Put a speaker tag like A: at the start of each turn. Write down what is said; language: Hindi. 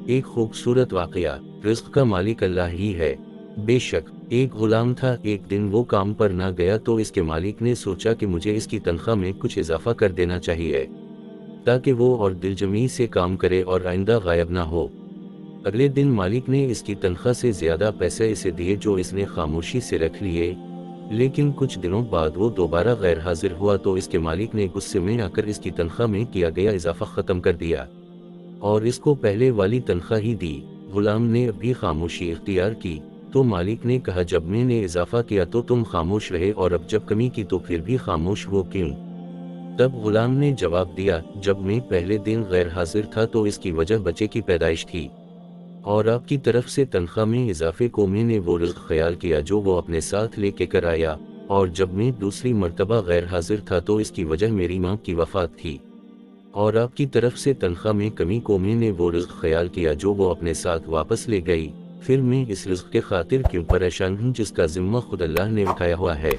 A: एक खूबसूरत वाक़या। रिज़्क़ का मालिक अल्लाह ही है। बेशक एक गुलाम था। एक दिन वो काम पर ना गया तो इसके मालिक ने सोचा कि मुझे इसकी तनख्वाह में कुछ इजाफा कर देना चाहिए ताकि वो और दिलजमी से काम करे और आइंदा गायब ना हो। अगले दिन मालिक ने इसकी तनख्वाह से ज़्यादा पैसे इसे दिए जो इसने खामोशी से रख लिए। लेकिन कुछ दिनों बाद वो दोबारा गैर हाजिर हुआ तो इसके मालिक ने गुस्से में आकर इसकी तनख्वाह में किया गया इजाफा ख़त्म कर दिया और इसको पहले वाली तनख्वाह ही दी। गुलाम ने अभी खामोशी इख्तियार की तो मालिक ने कहा, जब मैंने इजाफा किया तो तुम खामोश रहे और अब जब कमी की तो फिर भी खामोश हो क्यों? तब गुलाम ने जवाब दिया, जब मैं पहले दिन गैर हाजिर था तो इसकी वजह बच्चे की पैदाइश थी और आपकी तरफ से तनख्वाह में इजाफे को मैंने वो रिज़्क़ ख्याल किया जो वो अपने साथ लेके कर आया, और जब मैं दूसरी मर्तबा गैर हाजिर था तो इसकी वजह मेरी माँ की वफ़ात थी और आपकी तरफ से तनख्वाह में कमी को मैंने वो रिज़्क़ ख्याल किया जो वो अपने साथ वापस ले गई। फिर मैं इस रिज़्क़ के खातिर क्यों परेशान हूँ जिसका ज़िम्मा खुद अल्लाह ने उठाया हुआ है।